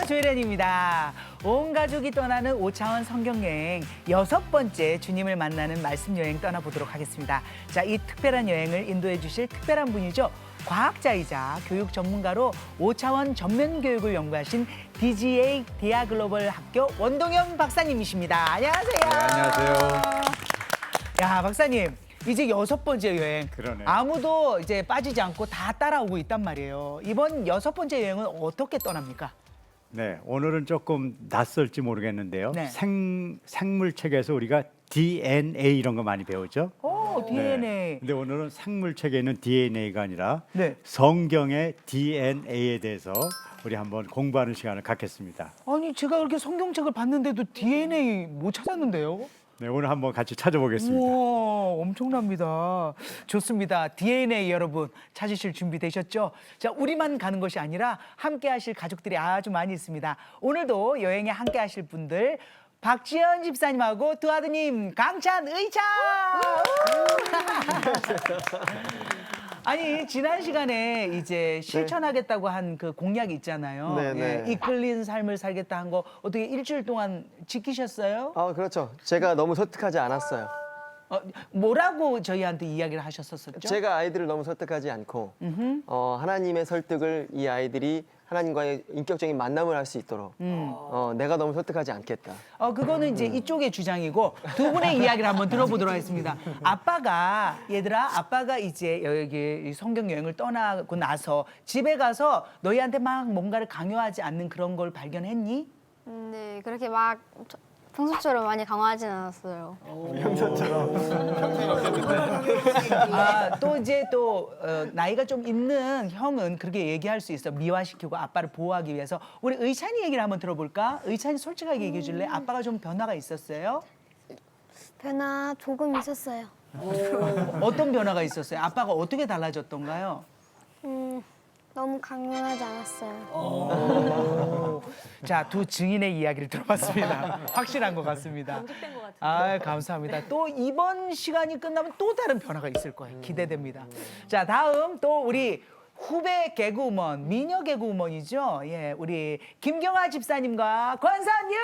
조혜련입니다. 온 가족이 떠나는 5차원 성경여행 6번째 주님을 만나는 말씀 여행 떠나보도록 하겠습니다. 자, 이 특별한 여행을 인도해 주실 특별한 분이죠. 과학자이자 교육 전문가로 5차원 전면 교육을 연구하신 DGA 디아글로벌 학교 원동현 박사님이십니다. 안녕하세요. 네, 안녕하세요. 야, 박사님. 이제 6번째 여행. 그러네. 아무도 이제 빠지지 않고 다 따라오고 있단 말이에요. 이번 6번째 여행은 어떻게 떠납니까? 네, 오늘은 조금 낯설지 모르겠는데요. 네. 생물책에서 우리가 DNA 이런 거 많이 배우죠. 오, DNA. 네. 근데 오늘은 생물책에 있는 DNA가 아니라 네. 성경의 DNA에 대해서 우리 한번 공부하는 시간을 갖겠습니다. 아니, 제가 그렇게 성경책을 봤는데도 DNA 못 찾았는데요? 네, 오늘 한번 같이 찾아보겠습니다. 우와, 엄청납니다. 좋습니다. DNA 여러분 찾으실 준비 되셨죠? 자, 우리만 가는 것이 아니라 함께 하실 가족들이 아주 많이 있습니다. 오늘도 여행에 함께 하실 분들 박지연 집사님하고 두 아드님 강찬, 의찬! 아니, 지난 시간에 이제 실천하겠다고 한 그 공약이 있잖아요. 네. 예, 이끌린 삶을 살겠다 한 거 어떻게 일주일 동안 지키셨어요? 그렇죠. 제가 너무 설득하지 않았어요. 뭐라고 저희한테 이야기를 하셨었죠? 제가 아이들을 너무 설득하지 않고 하나님의 설득을 이 아이들이 하나님과의 인격적인 만남을 할 수 있도록 내가 너무 설득하지 않겠다. 그거는 이제 이쪽의 주장이고 두 분의 이야기를 한번 들어보도록 하겠습니다. 얘들아, 아빠가 이제 여기 성경 여행을 떠나고 나서 집에 가서 너희한테 막 뭔가를 강요하지 않는 그런 걸 발견했니? 네, 그렇게 막 평소처럼 많이 강화하진 않았어요. 또 이제 나이가 좀 있는 형은 그렇게 얘기할 수 있어. 미화시키고 아빠를 보호하기 위해서. 우리 의찬이 얘기를 한번 들어볼까? 의찬이 솔직하게 얘기해 줄래? 아빠가 좀 변화가 있었어요? 변화 조금 있었어요. 어떤 변화가 있었어요? 아빠가 어떻게 달라졌던가요? 너무 강요하지 않았어요. 자, 두 증인의 이야기를 들어봤습니다. 확실한 것 같습니다. 경직된 것 같아요. 감사합니다. 또 이번 시간이 끝나면 또 다른 변화가 있을 거예요. 기대됩니다. 자, 다음 또 우리 후배 개그우먼, 미녀 개그우먼이죠. 예, 우리 김경아 집사님과 권선유.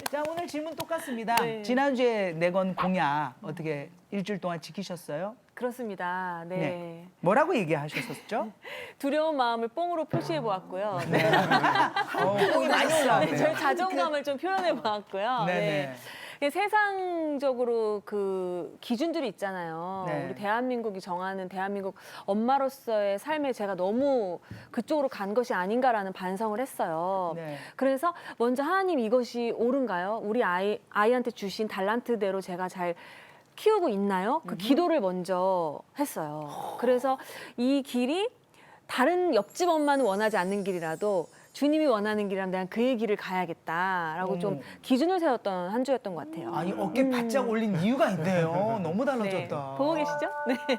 자, 오늘 질문 똑같습니다. 네. 지난주에 내건 공약 어떻게 일주일 동안 지키셨어요? 그렇습니다. 네. 뭐라고 얘기하셨었죠? 두려운 마음을 뽕으로 표시해 보았고요. 네. 뽕이 많이 올라왔네요. 저희 자존감을 좀 표현해 보았고요. 네네. 네. 세상적으로 그 기준들이 있잖아요. 네. 우리 대한민국이 정하는 대한민국 엄마로서의 삶에 제가 너무 그쪽으로 간 것이 아닌가라는 반성을 했어요. 네. 그래서 먼저 하나님 이것이 옳은가요? 우리 아이한테 주신 달란트대로 제가 잘 키우고 있나요? 그 기도를 먼저 했어요. 그래서 이 길이 다른 옆집 엄마는 원하지 않는 길이라도 주님이 원하는 길이라면 내가 그의 길을 가야겠다라고 좀 기준을 세웠던 한 주였던 것 같아요. 아니, 어깨 바짝 올린 이유가 있네요. 너무 달라졌다. 보고 계시죠?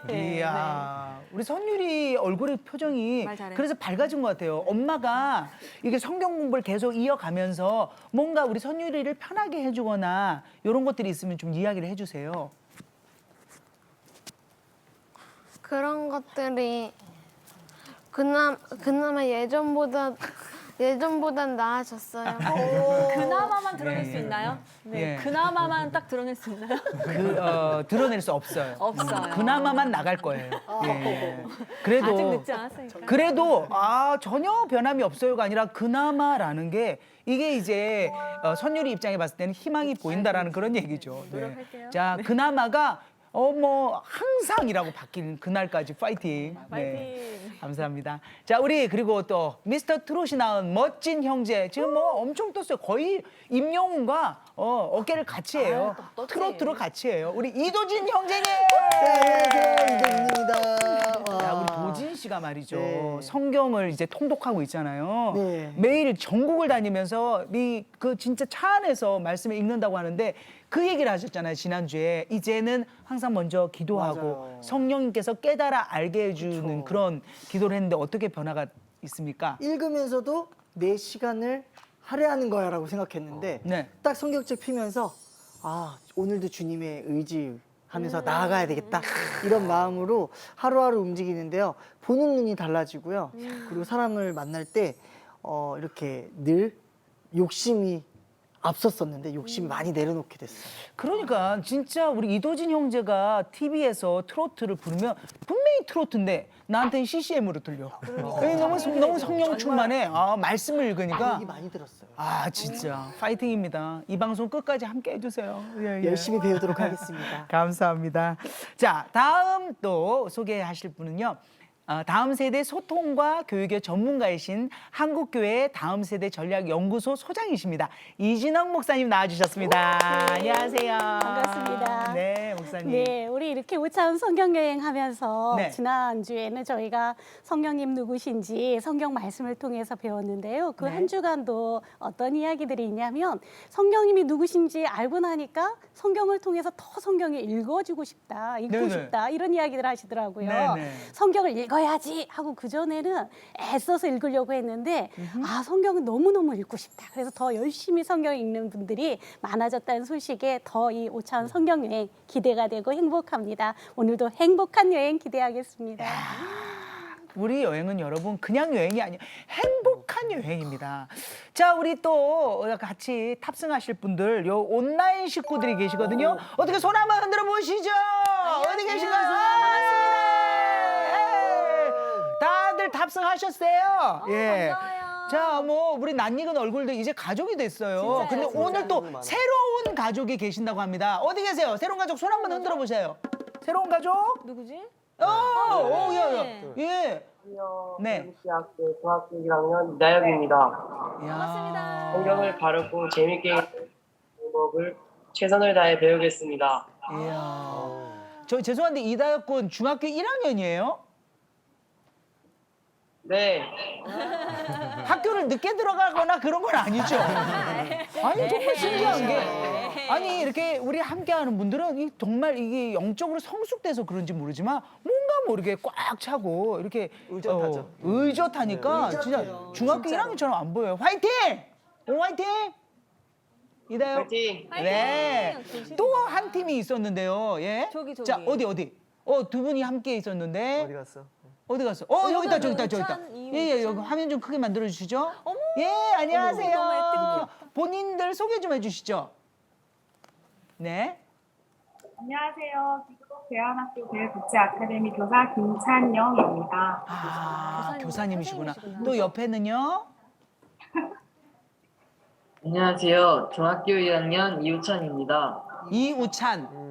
네. 이야, 우리 선율이 얼굴의 표정이 말 잘해. 그래서 밝아진 것 같아요. 엄마가 이게 성경 공부를 계속 이어가면서 뭔가 우리 선율이를 편하게 해주거나 이런 것들이 있으면 좀 이야기를 해주세요. 그런 것들이 그나마 예전보단 나아졌어요. 그나마만 드러낼 네. 수 있나요? 네. 예. 그나마만 딱 드러낼 수 있나요? 드러낼 수 없어요. 없어요. 그나마만 나갈 거예요. 예. 그래도 아직 늦지 않았으니까. 그래도 전혀 변함이 없어요가 아니라 그나마라는 게 이게 이제 선율이 입장에 봤을 때는 희망이 보인다라는 그런 얘기죠. 네. 노력할게요. 자, 그나마가 뭐 항상이라고 바뀌는 그날까지 파이팅. 파이팅. 감사합니다. 자, 우리 그리고 또 미스터 트롯이 낳은 멋진 형제 지금 뭐 엄청 떴어요. 거의 임영웅과 어깨를 같이 해요. 트로트로 같이 해요. 우리 이도진 형제님. 안녕하세요, 이도진입니다. 야, 우리 도진 씨가 말이죠. 네. 성경을 이제 통독하고 있잖아요. 네. 매일 전국을 다니면서 그 진짜 차 안에서 말씀을 읽는다고 하는데 그 얘기를 하셨잖아요. 지난주에 이제는 항상 먼저 기도하고 맞아요. 성령님께서 깨달아 알게 해주는 그런 기도를 했는데 어떻게 변화가 있습니까? 읽으면서도 내 시간을 할애하는 거야라고 생각했는데 네. 딱 성경책 피면서 오늘도 주님의 의지 하면서 나아가야 되겠다 이런 마음으로 하루하루 움직이는데요. 보는 눈이 달라지고요. 그리고 사람을 만날 때 이렇게 늘 욕심이 앞섰었는데 욕심 많이 내려놓게 됐어요. 그러니까 진짜 우리 이도진 형제가 TV에서 트로트를 부르면 분명히 트로트인데 나한테는 CCM으로 들려. 너무 성령 충만해. 말씀을 읽으니까. 얘기 많이 들었어요. 진짜 파이팅입니다. 이 방송 끝까지 함께 해주세요. 예, 예. 열심히 배우도록 하겠습니다. 감사합니다. 자, 다음 또 소개하실 분은요. 다음 세대 소통과 교육의 전문가이신 한국교회 다음 세대 전략연구소 소장이십니다. 이진영 목사님 나와주셨습니다. 안녕하세요. 반갑습니다. 네, 목사님. 네, 우리 이렇게 5차원 성경 여행하면서 네. 지난주에는 저희가 성령님 누구신지 성경 말씀을 통해서 배웠는데요. 그 네. 한 주간도 어떤 이야기들이 있냐면 성령님이 누구신지 알고 나니까 성경을 통해서 더 성경을 읽어주고 싶다, 읽고 네네. 싶다 이런 이야기들 하시더라고요. 네네. 성경을 읽어야지 하고 그전에는 애써서 읽으려고 했는데 성경은 너무너무 읽고 싶다. 그래서 더 열심히 성경 읽는 분들이 많아졌다는 소식에 더 이 5차원 성경 여행 기대가 되고 행복합니다. 오늘도 행복한 여행 기대하겠습니다. 우리 여행은 여러분 그냥 여행이 아니에요. 행복한 여행입니다. 자, 우리 또 같이 탑승하실 분들 요 온라인 식구들이 계시거든요. 어떻게 손 한번 흔들어 보시죠. 어디 계신가요? 반갑습니다. 다들 탑승하셨어요. 예. 자, 뭐 우리 낯익은 얼굴도 이제 가족이 됐어요. 근데 오늘 또 많아요. 새로운 가족이 계신다고 합니다. 어디 계세요? 새로운 가족 손 한번 흔들어 보세요. 새로운 가족? 누구지? 예. 네. 대학교 중학교 1학년 이다혁입니다. 반갑습니다. 성경을 바르고 재밌게 읽는 방법을 최선을 다해 배우겠습니다. 이야. 저 죄송한데 이다혁 군 중학교 1학년이에요? 네, 학교를 늦게 들어가거나 그런 건 아니죠? 아니 정말 신기한 게 아니 이렇게 우리 함께하는 분들은 정말 이게 영적으로 성숙돼서 그런지 모르지만 뭔가 모르게 꽉 차고 이렇게 의젓하죠. 의젓하니까 네, 진짜 의젓해요. 중학교 1학년처럼 안 보여요. 화이팅! 화이팅! 이다혁. 파이팅! 네. 또 한 팀이 있었는데요. 예. 저기. 자 어디. 두 분이 함께 있었는데. 어디 갔어? 어디 갔어? 여기 있다, 저기 있다. 우찬, 예, 여기 화면 좀 크게 만들어 주시죠. 예, 안녕하세요. 너무 애틋해. 본인들 소개 좀 해주시죠. 네. 안녕하세요. 기독 대안학교 교육복지 아카데미 교사 김찬영입니다. 교사님이시구나. 선생님이시구나. 또 옆에는요. 안녕하세요. 중학교 1학년 이우찬입니다. 이우찬.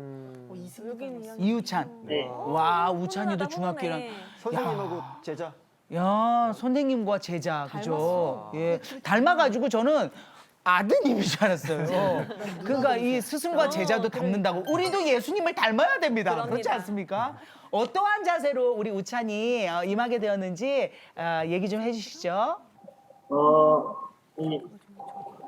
이우찬. 네. 와, 우찬이도 중학교 1학년. 선생님하고 제자. 야, 선생님과 제자, 그죠? 예, 닮아가지고 저는 아드님인 줄 알았어요. 그러니까 이 스승과 제자도 닮는다고. 우리도 예수님을 닮아야 됩니다. 그렇지 않습니까? 어떠한 자세로 우리 우찬이 임하게 되었는지 얘기 좀 해주시죠.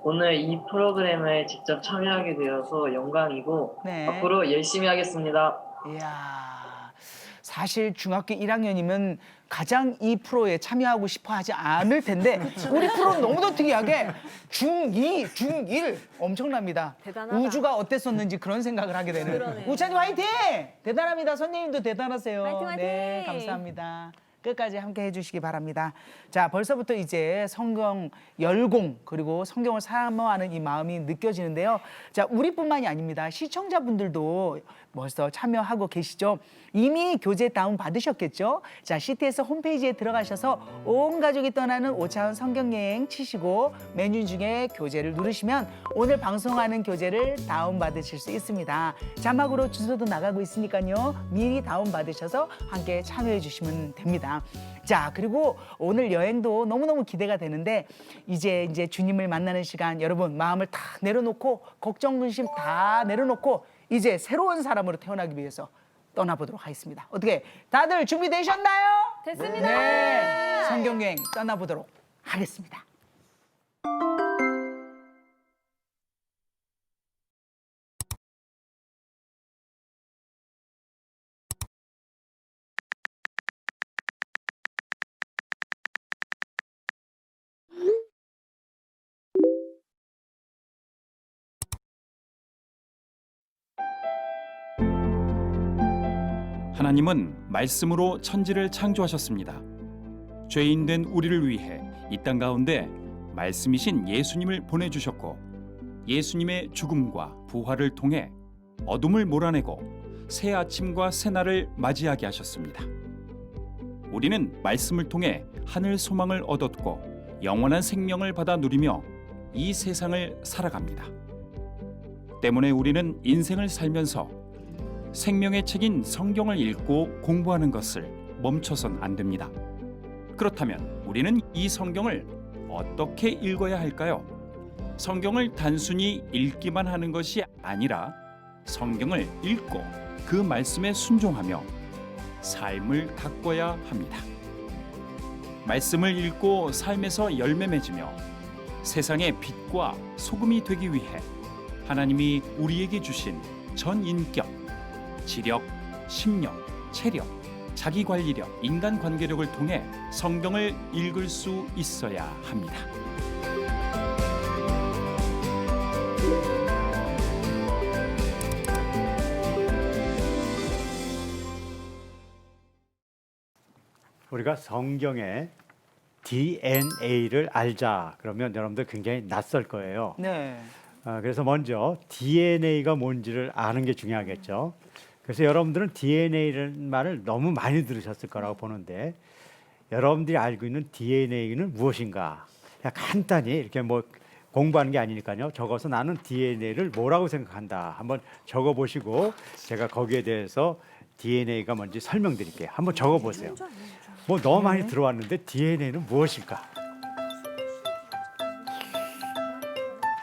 오늘 이 프로그램에 직접 참여하게 되어서 영광이고 네. 앞으로 열심히 하겠습니다. 이야, 사실 중학교 1학년이면 가장 이 프로에 참여하고 싶어 하지 않을 텐데 우리 프로는 너무도 특이하게 중2, 중1 엄청납니다. 대단하다. 우주가 어땠었는지 그런 생각을 하게 되는. 그러네. 우찬이 화이팅! 대단합니다. 선생님도 대단하세요. 화이팅, 화이팅! 네, 감사합니다. 끝까지 함께 해주시기 바랍니다. 자, 벌써부터 이제 성경 열공 그리고 성경을 사모하는 이 마음이 느껴지는데요. 자, 우리뿐만이 아닙니다. 시청자분들도 벌써 참여하고 계시죠. 이미 교재 다운 받으셨겠죠. 자, CTS 홈페이지에 들어가셔서 온 가족이 떠나는 5차원 성경 여행 치시고 메뉴 중에 교재를 누르시면 오늘 방송하는 교재를 다운 받으실 수 있습니다. 자막으로 주소도 나가고 있으니까요. 미리 다운 받으셔서 함께 참여해 주시면 됩니다. 자, 그리고 오늘 여행도 너무너무 기대가 되는데 이제 주님을 만나는 시간, 여러분 마음을 다 내려놓고 걱정 근심 다 내려놓고 이제 새로운 사람으로 태어나기 위해서 떠나보도록 하겠습니다. 어떻게 다들 준비되셨나요? 됐습니다. 네, 성경 여행 떠나보도록 하겠습니다. 하나님은 말씀으로 천지를 창조하셨습니다. 죄인된 우리를 위해 이 땅 가운데 말씀이신 예수님을 보내주셨고 예수님의 죽음과 부활을 통해 어둠을 몰아내고 새 아침과 새 날을 맞이하게 하셨습니다. 우리는 말씀을 통해 하늘 소망을 얻었고 영원한 생명을 받아 누리며 이 세상을 살아갑니다. 때문에 우리는 인생을 살면서 생명의 책인 성경을 읽고 공부하는 것을 멈춰선 안 됩니다. 그렇다면 우리는 이 성경을 어떻게 읽어야 할까요? 성경을 단순히 읽기만 하는 것이 아니라 성경을 읽고 그 말씀에 순종하며 삶을 가꿔야 합니다. 말씀을 읽고 삶에서 열매 맺으며 세상의 빛과 소금이 되기 위해 하나님이 우리에게 주신 전인격, 지력, 심력, 체력, 자기관리력, 인간관계력을 통해 성경을 읽을 수 있어야 합니다. 우리가 성경의 DNA를 알자 그러면 여러분들 굉장히 낯설 거예요. 네. 그래서 먼저 DNA가 뭔지를 아는 게 중요하겠죠. 그래서 여러분들은 DNA라는 말을 너무 많이 들으셨을 거라고 보는데 여러분들이 알고 있는 DNA는 무엇인가? 그냥 간단히 이렇게 뭐 공부하는 게 아니니까요. 적어서 나는 DNA를 뭐라고 생각한다. 한번 적어보시고 제가 거기에 대해서 DNA가 뭔지 설명드릴게요. 한번 적어보세요. 뭐 너무 많이 들어왔는데 DNA는 무엇일까?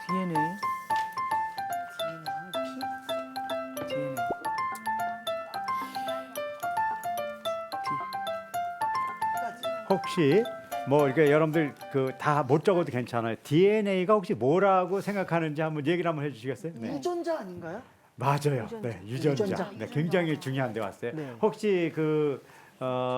DNA. DNA. 혹시 뭐 이렇게 여러분들 그 다 못 적어도 괜찮아요. DNA가 혹시 뭐라고 생각하는지 한번 얘기를 한번 해주시겠어요? 네. 유전자 아닌가요? 맞아요. 네, 유전자. 유전자. 네, 굉장히 중요한 데 왔어요. 네. 혹시 그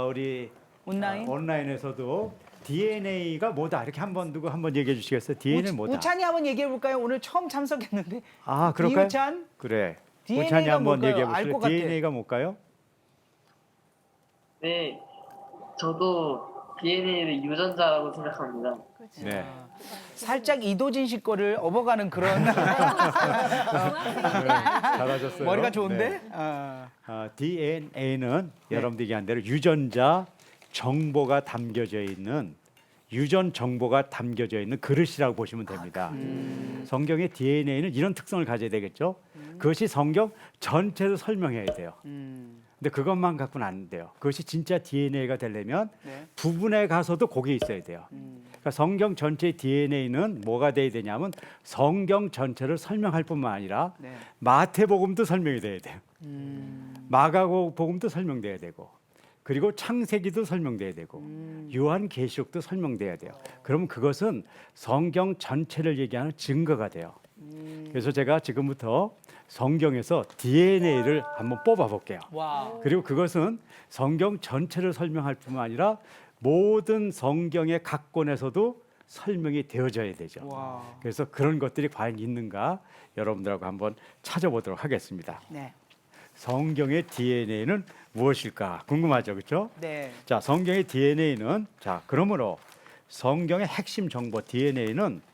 우리 온라인? 온라인에서도 DNA가 뭐다 이렇게 한번 누구 한번 얘기해 주시겠어요? DNA는 뭐다? 우찬이 한번 얘기해 볼까요? 오늘 처음 참석했는데. 아, 그럴까요? 이우찬? 그래. DNA가 우찬이 한번 뭘까요? 얘기해 알 보실래요? 것 같아. DNA가 뭘까요? 네, 저도 DNA를 유전자라고 생각합니다. 네. 살짝 이도진 씨 거를 업어가는 그런 잘하셨어요. 머리가 좋은데? 네. DNA는 여러분들이 얘기한 대로 유전자 정보가 담겨져 있는 유전 정보가 담겨져 있는 그릇이라고 보시면 됩니다. 성경의 DNA는 이런 특성을 가져야 되겠죠. 그것이 성경 전체를 설명해야 돼요. 근데 그것만 갖고는 안 돼요. 그것이 진짜 DNA가 되려면 네. 부분에 가서도 거기에 있어야 돼요. 그러니까 성경 전체의 DNA는 뭐가 돼야 되냐면 성경 전체를 설명할 뿐만 아니라 네. 마태복음도 설명이 돼야 돼요. 마가복음도 설명돼야 되고 그리고 창세기도 설명돼야 되고 요한계시록도 설명돼야 돼요. 그러면 그것은 성경 전체를 얘기하는 증거가 돼요. 그래서 제가 지금부터 성경에서 DNA를 한번 뽑아 볼게요. 와. 그리고 그것은 성경 전체를 설명할 뿐만 아니라 모든 성경의 각 권에서도 설명이 되어져야 되죠. 와. 그래서 그런 것들이 과연 있는가 여러분들하고 한번 찾아보도록 하겠습니다. 네. 성경의 DNA는 무엇일까 궁금하죠, 그렇죠? 네. 자, 성경의 DNA는 자, 그러므로 성경의 핵심 정보 DNA는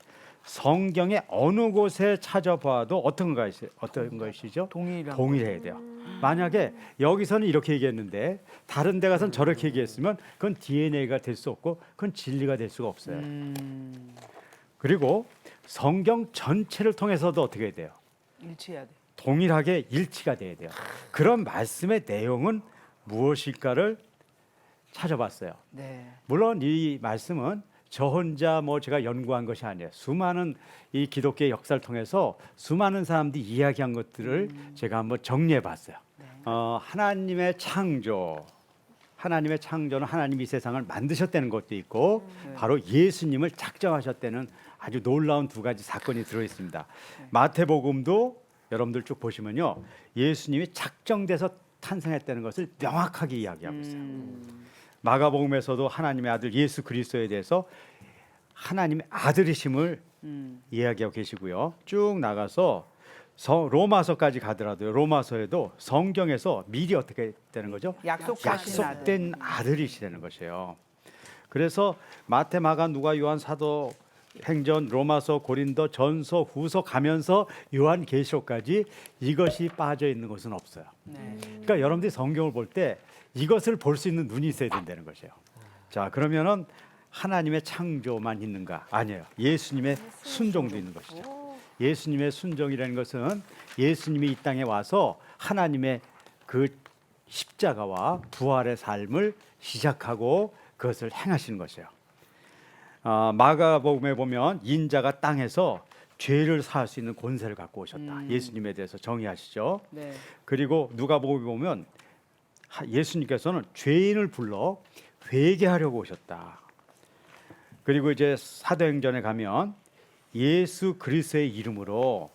성경의 어느 곳에 찾아봐도 어떤 것이죠? 동일해야 돼요. 만약에 여기서는 이렇게 얘기했는데 다른 데 가서는 저렇게 얘기했으면 그건 DNA가 될 수 없고 그건 진리가 될 수가 없어요. 그리고 성경 전체를 통해서도 어떻게 해야 돼요? 일치해야 돼. 동일하게 일치가 돼야 돼요. 그런 말씀의 내용은 무엇일까를 찾아봤어요. 네. 물론 이 말씀은 저 혼자 뭐 제가 연구한 것이 아니에요. 수많은 이 기독교의 역사를 통해서 수많은 사람들이 이야기한 것들을 제가 한번 정리해 봤어요. 하나님의 창조는 하나님이 이 세상을 만드셨다는 것도 있고 바로 예수님을 작정하셨다는 아주 놀라운 두 가지 사건이 들어 있습니다. 마태복음도 여러분들 쭉 보시면요. 예수님이 작정돼서 탄생했다는 것을 명확하게 이야기하고 있어요. 마가복음에서도 하나님의 아들 예수 그리스도에 대해서 하나님의 아들이심을 이야기하고 계시고요. 쭉 나가서 로마서까지 가더라도요. 로마서에도 성경에서 미리 어떻게 되는 거죠? 약속된 아들이시라는 것이에요. 그래서 마태, 마가, 누가, 요한, 사도 행전, 로마서, 고린도, 전서, 후서 가면서 요한 계시록까지 이것이 빠져 있는 것은 없어요. 그러니까 여러분들이 성경을 볼 때 이것을 볼 수 있는 눈이 있어야 된다는 것이에요. 자, 그러면은 하나님의 창조만 있는가? 아니에요. 예수님의 순종도 있는 것이죠. 예수님의 순종이라는 것은 예수님이 이 땅에 와서 하나님의 그 십자가와 부활의 삶을 시작하고 그것을 행하시는 것이에요. 마가복음에 보면 인자가 땅에서 죄를 사할 수 있는 권세를 갖고 오셨다. 예수님에 대해서 정의하시죠. 네. 그리고 누가복음에 보면 예수님께서는 죄인을 불러 회개하려고 오셨다. 그리고 이제 사도행전에 가면 예수 그리스도의 이름으로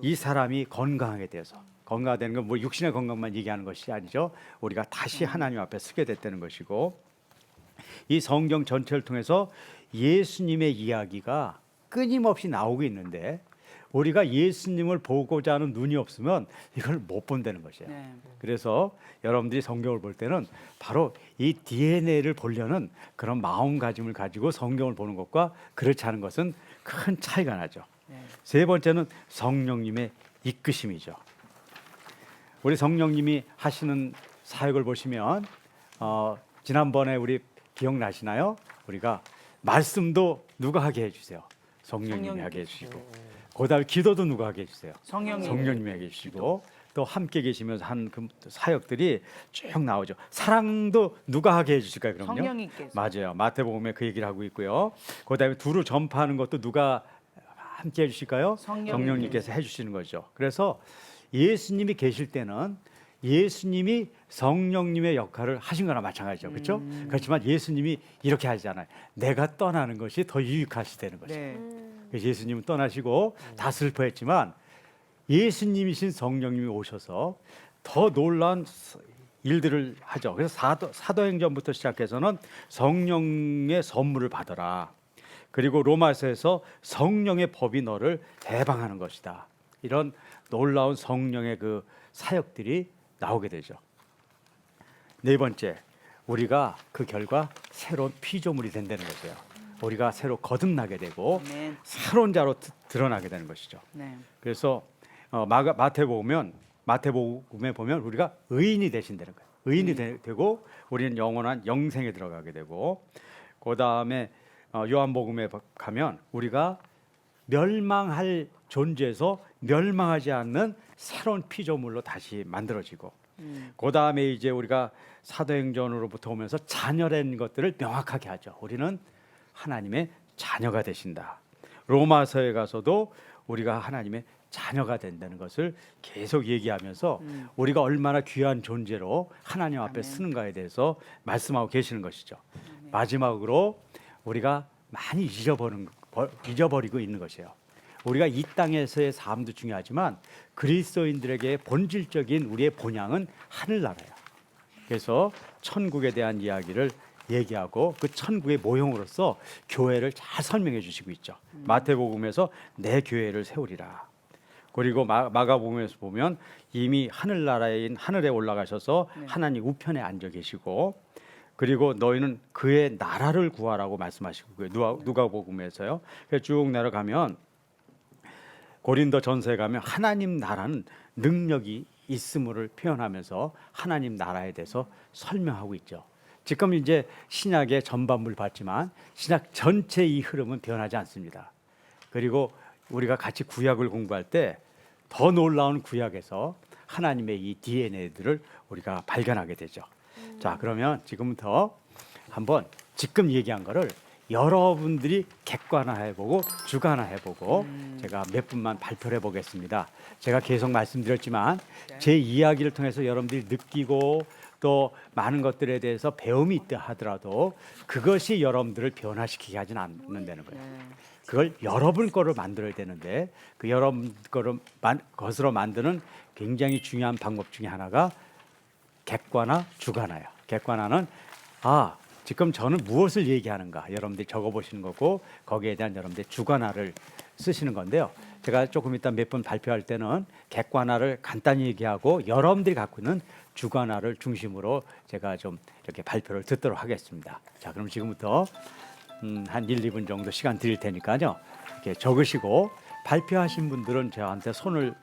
이 사람이 건강하게 돼서, 건강하다는 건 뭐 육신의 건강만 얘기하는 것이 아니죠. 우리가 다시 하나님 앞에 서게 됐다는 것이고, 이 성경 전체를 통해서 예수님의 이야기가 끊임없이 나오고 있는데 우리가 예수님을 보고자 하는 눈이 없으면 이걸 못 본다는 것이에요. 네. 그래서 여러분들이 성경을 볼 때는 바로 이 DNA를 보려는 그런 마음가짐을 가지고 성경을 보는 것과 그렇지 않은 것은 큰 차이가 나죠. 네. 세 번째는 성령님의 이끄심이죠. 우리 성령님이 하시는 사역을 보시면 지난번에 우리 기억나시나요? 우리가 말씀도 누가 하게 해주세요? 성령님이 하게 해주시고, 그다음에 기도도 누가 하게 해주세요? 성령님이 하게 해주시고, 또 함께 계시면서 한 그 사역들이 쭉 나오죠. 사랑도 누가 하게 해주실까요? 그럼요. 성령님께서. 맞아요. 마태복음에 그 얘기를 하고 있고요. 그다음에 두루 전파하는 것도 누가 함께 해주실까요? 성령님께서 해주시는 거죠. 그래서 예수님이 계실 때는 예수님이 성령님의 역할을 하신 거나 마찬가지죠. 그렇죠? 그렇지만 예수님이 이렇게 하잖아요. 내가 떠나는 것이 더 유익하시다는 것이죠. 네. 그래서 예수님은 떠나시고 다 슬퍼했지만 예수님이신 성령님이 오셔서 더 놀라운 일들을 하죠. 그래서 사도행전부터 시작해서는 성령의 선물을 받아라. 그리고 로마서에서 성령의 법이 너를 해방하는 것이다. 이런 놀라운 성령의 그 사역들이 나오게 되죠. 네 번째, 우리가 그 결과 새로운 피조물이 된다는 거죠. 우리가 새로 거듭나게 되고 아멘. 새로운 자로 드러나게 되는 것이죠. 네. 그래서 마태복음에 보면 우리가 의인이 되신다는 거예요. 의인이 되고 우리는 영원한 영생에 들어가게 되고, 그 다음에 요한복음에 가면 우리가 멸망할 존재에서 멸망하지 않는 새로운 피조물로 다시 만들어지고, 그 다음에 이제 우리가 사도행전으로부터 오면서 자녀된 것들을 명확하게 하죠. 우리는 하나님의 자녀가 되신다. 로마서에 가서도 우리가 하나님의 자녀가 된다는 것을 계속 얘기하면서 우리가 얼마나 귀한 존재로 하나님 앞에 쓰는가에 대해서 말씀하고 계시는 것이죠. 마지막으로 우리가 많이 잊어버리고 있는 것이에요. 우리가 이 땅에서의 삶도 중요하지만 그리스도인들에게 본질적인 우리의 본향은 하늘나라예요. 그래서 천국에 대한 이야기를 얘기하고 그 천국의 모형으로서 교회를 잘 설명해 주시고 있죠. 마태복음에서 내 교회를 세우리라. 그리고 마가복음에서 보면 이미 하늘나라인 하늘에 올라가셔서 하나님 우편에 앉아 계시고, 그리고 너희는 그의 나라를 구하라고 말씀하시고, 누가복음에서요. 그래서 쭉 내려가면 고린도 전서에 가면 하나님 나라는 능력이 있음을 표현하면서 하나님 나라에 대해서 설명하고 있죠. 지금 이제 신약의 전반부를 봤지만 신약 전체 이 흐름은 변하지 않습니다. 그리고 우리가 같이 구약을 공부할 때 더 놀라운 구약에서 하나님의 이 DNA들을 우리가 발견하게 되죠. 자, 그러면 지금부터 한번 지금 얘기한 거를 여러분들이 객관화해보고 주관화해보고 제가 몇 분만 발표를 해보겠습니다. 제가 계속 말씀드렸지만 제 이야기를 통해서 여러분들이 느끼고 또 많은 것들에 대해서 배움이 있다 하더라도 그것이 여러분들을 변화시키게 하지는 않는다는 거예요. 그걸 여러분 거로 만들어야 되는데 그 여러분 것으로 만드는 굉장히 중요한 방법 중에 하나가 객관화, 주관화예요. 객관화는 지금 저는 무엇을 얘기하는가 여러분들이 적어보시는 거고, 거기에 대한 여러분들의 주관화를 쓰시는 건데요. 제가 조금 이따 몇 번 발표할 때는 객관화를 간단히 얘기하고 여러분들이 갖고 있는 주관화를 중심으로 제가 좀 이렇게 발표를 듣도록 하겠습니다. 자, 그럼 지금부터 한 1, 2분 정도 시간 드릴 테니까요. 이렇게 적으시고 발표하신 분들은 저한테 손을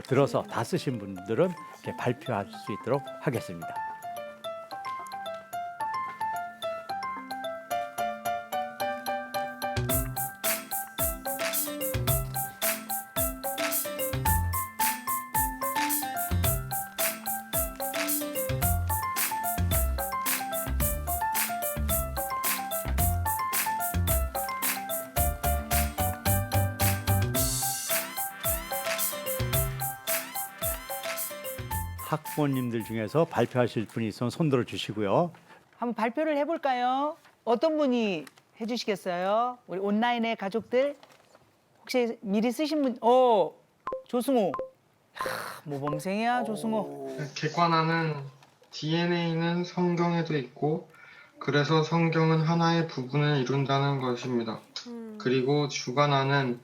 들어서 다 쓰신 분들은 이렇게 발표할 수 있도록 하겠습니다. 학부모님들 중에서 발표하실 분이 있으면 손 들어 주시고요. 한번 발표를 해볼까요? 어떤 분이 해주시겠어요? 우리 온라인의 가족들 혹시 미리 쓰신 분? 조승호. 모범생이야 조승호. 객관화는 DNA는 성경에도 있고 그래서 성경은 하나의 부분을 이룬다는 것입니다. 그리고 주관화는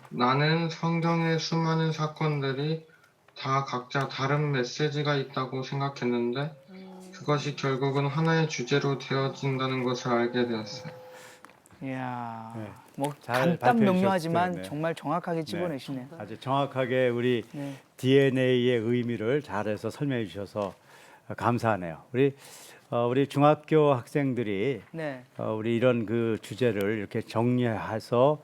나는 성경의 수많은 사건들이 다 각자 다른 메시지가 있다고 생각했는데 그것이 결국은 하나의 주제로 되어진다는 것을 알게 되었어요. 이야, 네. 뭐 잘 간단 발표해 명료하지만 주셨어요. 네. 정말 정확하게 집어내시네요. 아주 정확하게 우리 네. DNA의 의미를 잘해서 설명해 주셔서 감사하네요. 우리 중학교 학생들이 네. 우리 이런 그 주제를 이렇게 정리해서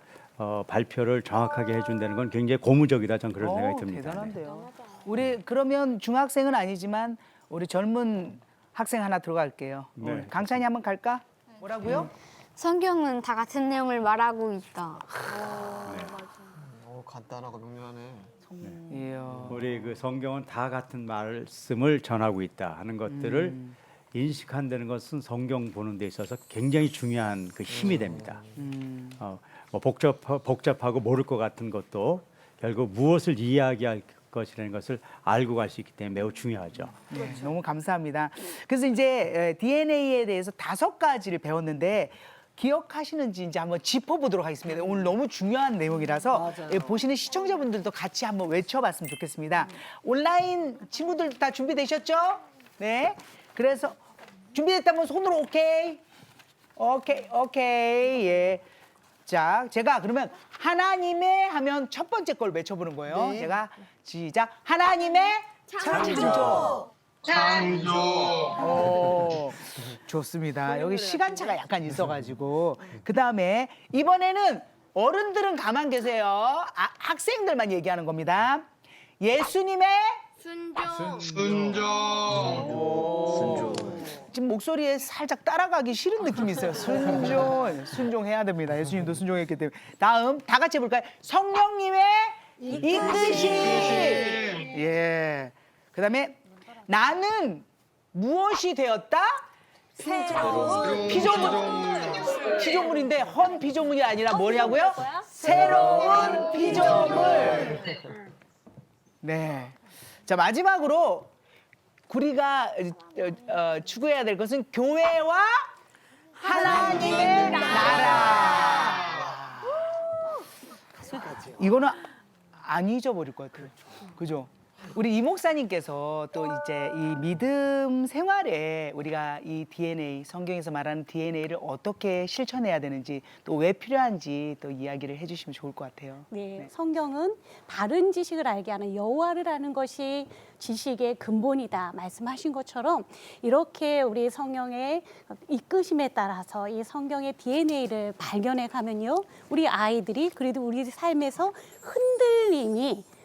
발표를 정확하게 해준다는 건 굉장히 고무적이다. 전 그런 생각이 듭니다. 대단한데요. 우리 그러면 중학생은 아니지만 우리 젊은 학생 하나 들어갈게요. 네. 강찬이 한번 갈까? 뭐라고요? 성경은 다 같은 내용을 말하고 있다. 간단하고 명료하네. 이야. 우리 그 성경은 다 같은 말씀을 전하고 있다 하는 것들을 인식한다는 것은 성경 보는 데 있어서 굉장히 중요한 그 힘이 됩니다. 뭐 복잡하고 모를 것 같은 것도 결국 무엇을 이야기할 것이라는 것을 알고 갈 수 있기 때문에 매우 중요하죠. 네, 너무 감사합니다. 그래서 이제 DNA에 대해서 5가지를 배웠는데 기억하시는지 이제 한번 짚어보도록 하겠습니다. 오늘 너무 중요한 내용이라서 보시는 시청자분들도 같이 한번 외쳐봤으면 좋겠습니다. 온라인 친구들 다 준비되셨죠? 네. 그래서 준비됐다면 손으로 오케이. 오케이. 예. 자, 제가 그러면 하나님의 하면 첫 번째 걸 외쳐보는 거예요. 네. 제가 시작. 하나님의 창조. 좋습니다. 여기 시간차가 약간 있어가지고 그 다음에 이번에는 어른들은 가만 계세요. 학생들만 얘기하는 겁니다. 예수님의 순종. 지금 목소리에 살짝 따라가기 싫은 느낌이 있어요. 순종해야 됩니다. 예수님도 순종했기 때문에. 다음 다 같이 해볼까요? 성령님의 이끄심. 예. 그다음에 나는 무엇이 되었다? 새로운 피조물인데 헌 피조물이 아니라 뭐냐고요? 새로운 피조물. 네. 자, 마지막으로 우리가 추구해야 될 것은 교회와 하나님의 나라. 이거는 안 잊어버릴 것 같아요. 그죠? 우리 이 목사님께서 또 이제 이 믿음 생활에 우리가 이 DNA, 성경에서 말하는 DNA를 어떻게 실천해야 되는지 또 왜 필요한지 또 이야기를 해주시면 좋을 것 같아요. 네, 성경은 바른 지식을 알게 하는 여호와를 아는 것이 지식의 근본이다 말씀하신 것처럼 이렇게 우리 성령의 이끄심에 따라서 이 성경의 DNA를 발견해 가면요, 우리 아이들이 그래도 우리 삶에서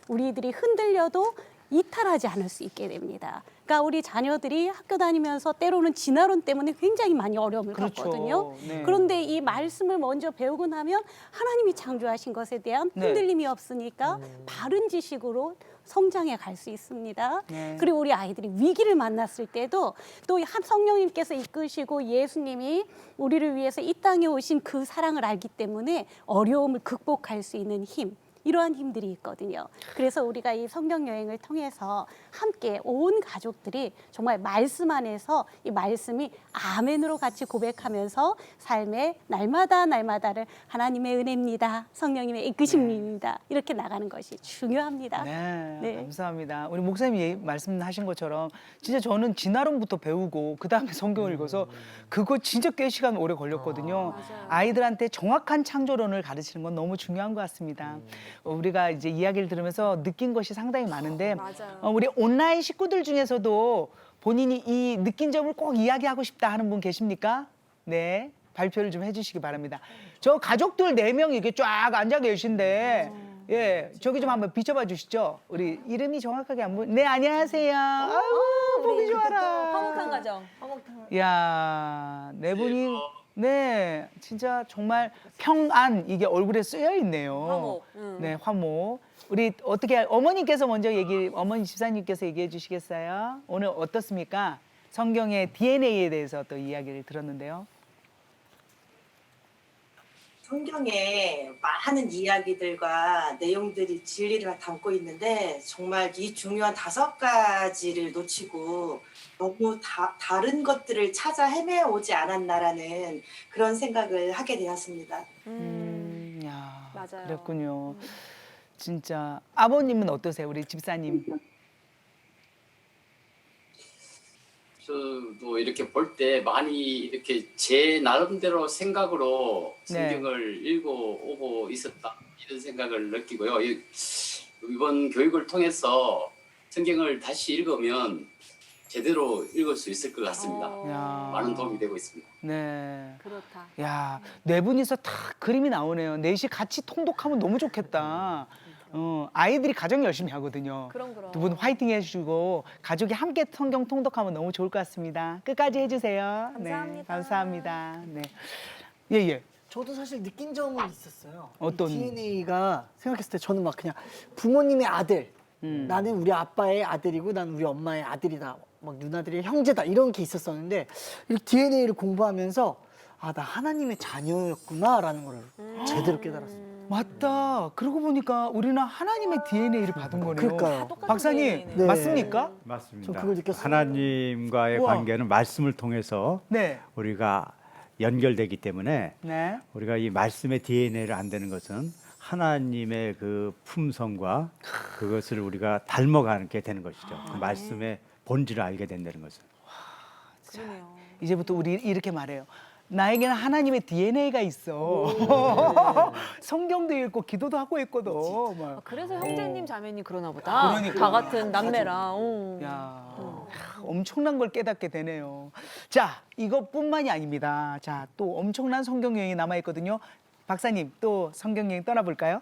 우리들이 흔들려도 이탈하지 않을 수 있게 됩니다. 그러니까 우리 자녀들이 학교 다니면서 때로는 진화론 때문에 굉장히 많이 어려움을 겪거든요. 네. 그런데 이 말씀을 먼저 배우고 나면 하나님이 창조하신 것에 대한 흔들림이 없으니까 바른 지식으로 성장해 갈 수 있습니다. 네. 그리고 우리 아이들이 위기를 만났을 때도 또 성령님께서 이끄시고 예수님이 우리를 위해서 이 땅에 오신 그 사랑을 알기 때문에 어려움을 극복할 수 있는 힘, 이러한 힘들이 있거든요. 그래서 우리가 이 성경 여행을 통해서 함께 온 가족들이 정말 말씀 안에서 이 말씀이 아멘으로 같이 고백하면서 삶의 날마다를 하나님의 은혜입니다. 성령님의 이끄심입니다. 이렇게 나가는 것이 중요합니다. 네, 감사합니다. 우리 목사님이 말씀하신 것처럼 진짜 저는 진화론부터 배우고 그 다음에 성경을 읽어서 그거 진짜 꽤 시간 오래 걸렸거든요. 아이들한테 정확한 창조론을 가르치는 건 너무 중요한 것 같습니다. 우리가 이제 이야기를 들으면서 느낀 것이 상당히 많은데 우리 온라인 식구들 중에서도 본인이 이 느낀 점을 꼭 이야기하고 싶다 하는 분 계십니까? 네, 발표를 좀 해주시기 바랍니다. 저 가족들 4명 이렇게 쫙 앉아 계신데 예, 저기 좀 한번 비춰봐 주시죠. 우리 이름이 정확하게 안 보이. 네, 안녕하세요. 아유, 보기 좋아라. 화목한 가정. 야, 네 분이 네, 진짜 정말 평안 이게 얼굴에 쓰여 있네요. 화목. 네, 화목. 우리 어떻게 어머님께서 먼저 어머니 집사님께서 얘기해 주시겠어요? 오늘 어떻습니까? 성경의 DNA에 대해서 또 이야기를 들었는데요. 성경에 많은 이야기들과 내용들이 진리를 담고 있는데 정말 이 중요한 5가지를 놓치고 너무 다른 것들을 찾아 헤매오지 않았나라는 그런 생각을 하게 되었습니다. 야, 맞아요. 그랬군요. 진짜 아버님은 어떠세요, 우리 집사님? 저도 이렇게 볼 때 많이 이렇게 제 나름대로 생각으로 성경을 읽어오고 있었다 이런 생각을 느끼고요. 이번 교육을 통해서 성경을 다시 읽으면 제대로 읽을 수 있을 것 같습니다. 많은 도움이 되고 있습니다. 네. 그렇다. 야, 4분이서 다 그림이 나오네요. 4시 같이 통독하면 너무 좋겠다. 아이들이 가정 열심히 하거든요. 그럼. 2분 화이팅 해주시고 가족이 함께 성경 통독하면 너무 좋을 것 같습니다. 끝까지 해주세요. 감사합니다. 네, 감사합니다. 네. 예. 저도 사실 느낀 점은 있었어요. 어떤? DNA가 생각했을 때 저는 막 그냥 부모님의 아들, 나는 우리 아빠의 아들이고 나는 우리 엄마의 아들이다. 막 누나들의 형제다 이런 게 있었었는데 이 DNA를 공부하면서 아, 나 하나님의 자녀였구나라는 걸 제대로 깨달았어요. 맞다. 그러고 보니까 우리는 하나님의 DNA를 받은 거네요. 그러니까요. 박사님, 네. 맞습니까? 맞습니다. 저 그걸 느꼈어요. 하나님과의 우와. 관계는 말씀을 통해서 네. 우리가 연결되기 때문에 네. 우리가 이 말씀의 DNA를 안다는 것은 하나님의 그 품성과 그것을 우리가 닮아가게 되는 것이죠. 그 말씀의 본질을 알게 된다는 것은. 그러네요. 이제부터 우리 이렇게 말해요. 나에게는 하나님의 DNA가 있어. 성경도 읽고 기도도 하고 있거든. 막. 그래서 형제님 자매님 그러나 보다. 그러니까. 다 같은 남매랑. 야, 엄청난 걸 깨닫게 되네요. 자, 이것뿐만이 아닙니다. 자, 또 엄청난 성경 여행이 남아 있거든요. 박사님, 또 성경 여행 떠나볼까요?